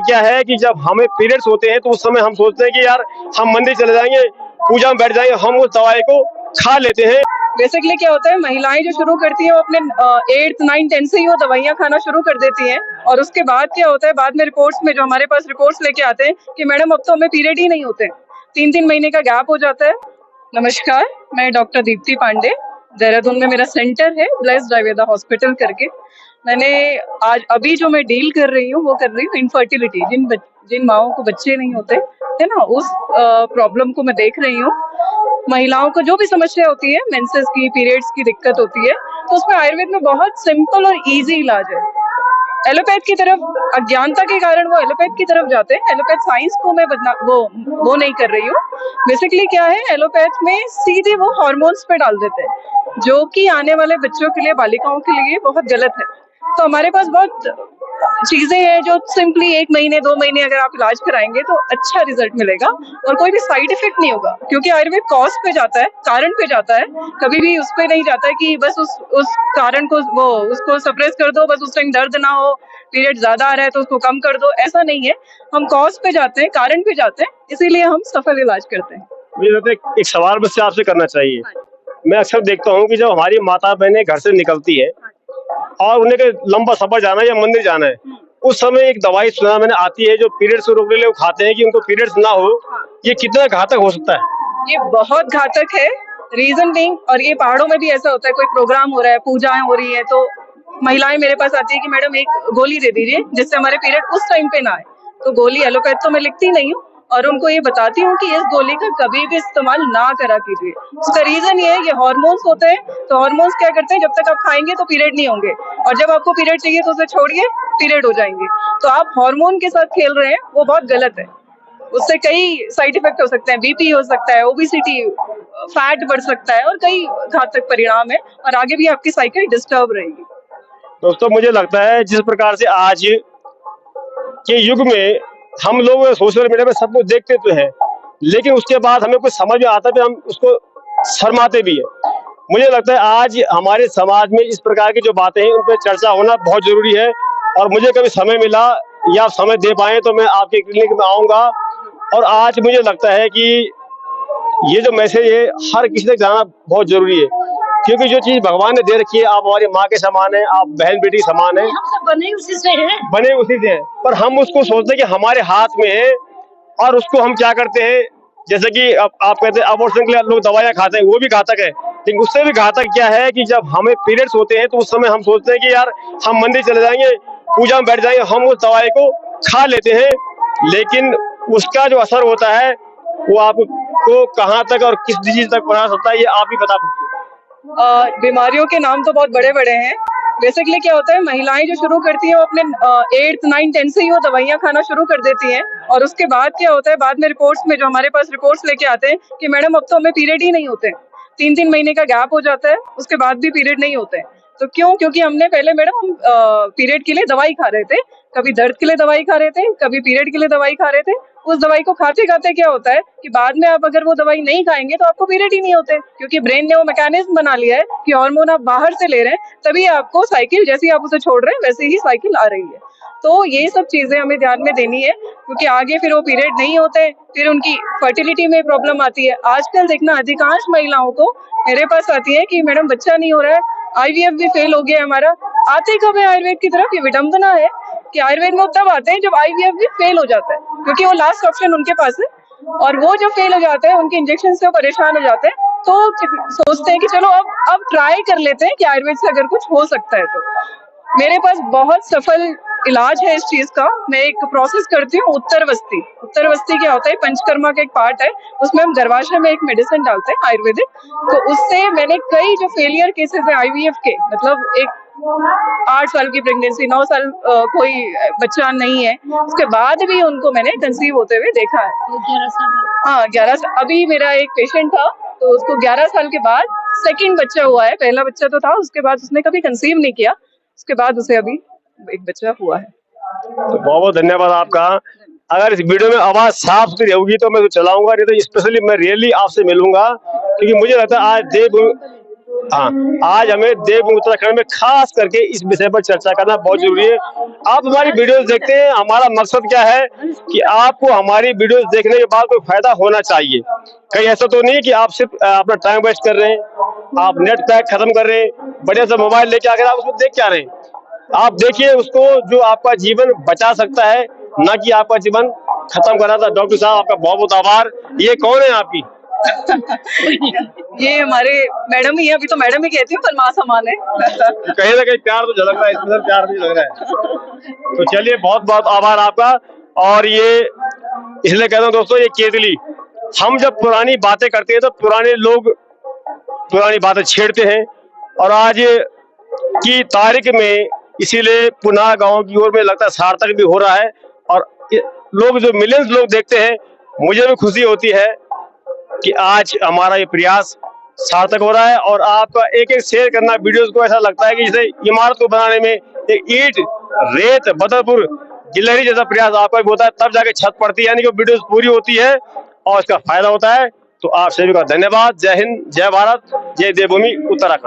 क्या है कि जब हमें पीरियड्स होते हैं तो उस समय हम सोचते हैं कि यार हम मंदिर चले जाएंगे, पूजा में बैठ जाएंगे, हम उस दवाई को खा लेते हैं। बेसिकली क्या होता है, महिलाएं जो शुरू करती हैं वो अपने 8th 9th 10th से ही वो दवाइयाँ खाना शुरू कर देती हैं। और उसके बाद क्या होता है, बाद में रिपोर्ट्स में जो हमारे पास रिपोर्ट्स लेके आते हैं कि मैडम अब तो हमें पीरियड ही नहीं होते, 3-3 महीने का गैप हो जाता है। नमस्कार, मैं डॉक्टर दीप्ति पांडे, देहरादून में मेरा सेंटर है ब्लेस्ड आयुर्वेदा हॉस्पिटल करके। मैंने आज अभी जो मैं डील कर रही हूँ वो कर रही हूँ इनफर्टिलिटी, जिन माओं को बच्चे नहीं होते है ना, उस प्रॉब्लम को मैं देख रही हूँ। महिलाओं को जो भी समस्या होती है, मेंसेस की, पीरियड्स की दिक्कत होती है, तो उसमें आयुर्वेद में बहुत सिंपल और इजी इलाज है। एलोपैथ की तरफ अज्ञानता के कारण वो एलोपैथ की तरफ जाते हैं। एलोपैथ साइंस को मैं वो नहीं कर रही हूँ। बेसिकली क्या है, एलोपैथ में सीधे वो हार्मोन्स पे डाल देते हैं, जो कि आने वाले बच्चों के लिए, बालिकाओं के लिए बहुत गलत है। तो हमारे पास बहुत चीजें हैं जो सिंपली 1 महीने 2 महीने अगर आप इलाज कराएंगे तो अच्छा रिजल्ट मिलेगा और कोई भी साइड इफेक्ट नहीं होगा, क्योंकि आयुर्वेद कॉज पे जाता है, कारण पे जाता है, कभी भी उस पे नहीं जाता है कि बस उस कारण को वो उसको सप्रेस कर दो, बस उस टाइम दर्द ना हो, पीरियड ज्यादा आ रहा है तो उसको कम कर दो, ऐसा नहीं है। हम कॉज पे जाते हैं, कारण पे जाते हैं, इसीलिए हम सफल इलाज करते हैं। मुझे लगता है एक सवाल मुझसे आपसे करना चाहिए। मैं अक्सर देखता हूँ कि जब हमारी माता बहनें घर से निकलती है और उन्हें के लंबा सफर जाना है या मंदिर जाना है, उस समय एक दवाई सुना मैंने आती है जो पीरियड्स को रोकने के लिए वो खाते हैं कि उनको पीरियड्स ना हो। ये कितना घातक हो सकता है? ये बहुत घातक है। रीजन बीइंग, और ये पहाड़ों में भी ऐसा होता है, कोई प्रोग्राम हो रहा है, पूजाएं हो रही है, तो महिलाएं मेरे पास आती है कि मैडम एक गोली दे दीजिए जिससे हमारे पीरियड उस टाइम पे ना आए। तो गोली एलोपैथ तो मैं लिखती नहीं हूँ और उनको ये बताती हूँ कि इस गोली का कभी भी इस्तेमाल ना करा कीजिए। उसका रीजन ये है, ये हार्मोन्स होते हैं, तो हार्मोन्स क्या करते हैं, जब तक आप खाएंगे तो पीरियड नहीं होंगे, और जब आपको पीरियड चाहिए तो उसे छोड़िए, पीरियड हो जाएंगे। तो आप हार्मोन के साथ खेल रहे हैं, वो बहुत गलत है। उससे कई साइड इफेक्ट हो सकते हैं, बीपी हो सकता है, ओबेसिटी, फैट बढ़ सकता है और कई घातक परिणाम है, और आगे भी आपकी साइकिल डिस्टर्ब रहेगी। दोस्तों, मुझे लगता है जिस प्रकार से आज के युग में हम लोग सोशल मीडिया पे सब कुछ देखते तो हैं, लेकिन उसके बाद हमें कुछ समझ में आता है हम उसको शर्माते भी है। मुझे लगता है आज हमारे समाज में इस प्रकार की जो बातें हैं उन पर चर्चा होना बहुत जरूरी है, और मुझे कभी समय मिला या आप समय दे पाए तो मैं आपके क्लिनिक में आऊंगा। और आज मुझे लगता है कि ये जो मैसेज है हर किसी तक जाना बहुत जरूरी है, क्योंकि जो चीज भगवान ने दे रखी है, आप हमारी माँ के समान है, आप बहन बेटी समान है, हम सब बने उसी से हैं, बने उसी से हैं, पर हम उसको सोचते हैं कि हमारे हाथ में है, और उसको हम क्या करते हैं, जैसे कि आप कहते हैं अबॉर्शन के लिए लोग दवाइयाँ खाते हैं, वो भी घातक है, लेकिन उससे भी घातक क्या है कि जब हमें पीरियड्स होते हैं तो उस समय हम सोचते हैं कि यार हम मंदिर चले जाएंगे, पूजा में बैठ जाएंगे, हम उस दवाई को खा लेते हैं, लेकिन उसका जो असर होता है वो आपको कहाँ तक और किस डिजीज तक पहुंचा सकता है, ये आप ही बता सकते हैं। बीमारियों के नाम तो बहुत बड़े बड़े हैं। बेसिकली क्या होता है, महिलाएं जो शुरू करती हैं वो अपने 8th 9th 10th से ही वो दवाइयाँ खाना शुरू कर देती हैं, और उसके बाद क्या होता है, बाद में रिपोर्ट्स में जो हमारे पास रिपोर्ट्स लेके आते हैं कि मैडम अब तो हमें पीरियड ही नहीं होते, 3-3 महीने का गैप हो जाता है, उसके बाद भी पीरियड नहीं होते। तो क्यों? क्योंकि हमने पहले मैडम हम पीरियड के लिए दवाई खा रहे थे, कभी दर्द के लिए दवाई खा रहे थे, कभी पीरियड के लिए दवाई खा रहे थे। उस दवाई को खाते खाते क्या होता है कि बाद में आप अगर वो दवाई नहीं खाएंगे तो आपको पीरियड ही नहीं होते, क्योंकि ब्रेन ने वो मैकेनिज्म बना लिया है कि हार्मोन आप बाहर से ले रहे हैं, तभी आपको साइकिल, जैसे ही आप उसे छोड़ रहे हैं वैसे ही साइकिल आ रही है। तो ये सब चीजें हमें ध्यान में देनी है, क्योंकि आगे फिर वो पीरियड नहीं होते, फिर उनकी फर्टिलिटी में प्रॉब्लम आती है। आजकल देखना, अधिकांश महिलाओं को मेरे पास आती है कि मैडम बच्चा नहीं हो रहा है, IVF भी फेल हो गया है हमारा। आते कब है आयुर्वेद की तरफ? ये विडंबना है कि आयुर्वेद में तब आते हैं जब IVF भी फेल हो जाता है, क्योंकि वो लास्ट ऑप्शन उनके पास है, और वो जब फेल हो जाते हैं, उनके इंजेक्शन से वो परेशान हो जाते हैं, तो सोचते हैं कि चलो अब ट्राई कर लेते हैं कि आयुर्वेद से अगर कुछ हो सकता है। तो मेरे पास बहुत सफल इलाज है इस चीज का। मैं एक प्रोसेस करती हूँ, उत्तरवस्ती। उत्तरवस्ती क्या होता है, पंचकर्मा का एक पार्ट है, उसमें हम गर्भाशय में एक मेडिसिन डालते हैं आयुर्वेदिक, तो उससे मैंने कई जो फेलियर केसेस है IVF के, मतलब एक 8 साल की प्रेगनेंसी, 9 साल कोई बच्चा नहीं है, उसके बाद भी उनको मैंने कंसीव होते हुए देखा है। 11 साल। हाँ, 11 साल। अभी मेरा एक पेशेंट था, तो उसको 11 साल के बाद सेकंड बच्चा हुआ है। पहला बच्चा तो था, उसके बाद उसने कभी कंसीव नहीं किया, उसके बाद उसे अभी एक बच्चा हुआ है। तो बहुत बहुत धन्यवाद आपका। अगर इस वीडियो में आवाज साफ सुथरी होगी तो मैं तो चलाऊंगा, नहीं तो स्पेशली मैं रियली आपसे मिलूंगा, क्योंकि मुझे लगता है आज हाँ, आज हमें देवभूमि उत्तराखंड में खास करके इस विषय पर चर्चा करना बहुत जरूरी है। आप हमारी वीडियोस देखते हैं, हमारा मकसद क्या है कि आपको हमारी वीडियोस देखने के बाद कोई फायदा होना चाहिए। कहीं ऐसा तो नहीं कि आप सिर्फ अपना टाइम वेस्ट कर रहे हैं, आप नेट पैक खत्म कर रहे हैं, बढ़िया सा मोबाइल लेके आकर आप उसको देख क्या रहे हैं। आप देखिए उसको जो आपका जीवन बचा सकता है, ना कि आपका जीवन खत्म कर रहा था। डॉक्टर साहब आपका बहुत बहुत आभार। ये कौन है आपकी? ये हमारे मैडम ही है, अभी तो मैडम ही कहती हूँ, पर माँ समान है। कहीं ना कहीं प्यार तो झलक रहा है, इसमें सर प्यार नहीं लग रहा है। तो चलिए बहुत बहुत आभार आपका। और ये इसलिए कहता हूँ दोस्तों, ये केतली, हम जब पुरानी बातें करते हैं तो पुराने लोग पुरानी बातें छेड़ते हैं, और आज की तारीख में इसीलिए पुनः गांव की ओर में लगता है सार्थक भी हो रहा है। और लोग जो मिलियंस लोग देखते हैं, मुझे भी खुशी होती है कि आज हमारा ये प्रयास सार्थक हो रहा है। और आपका एक एक शेयर करना वीडियोस को, ऐसा लगता है कि जैसे इमारत को बनाने में एक ईंट, रेत, बदरपुर, गिलहरी जैसा प्रयास आपका भी होता है, तब जाके छत पड़ती है, यानी कि वीडियोस पूरी होती है और इसका फायदा होता है। तो आप सभी का धन्यवाद। जय हिंद, जय भारत, जय देवभूमि उत्तराखंड।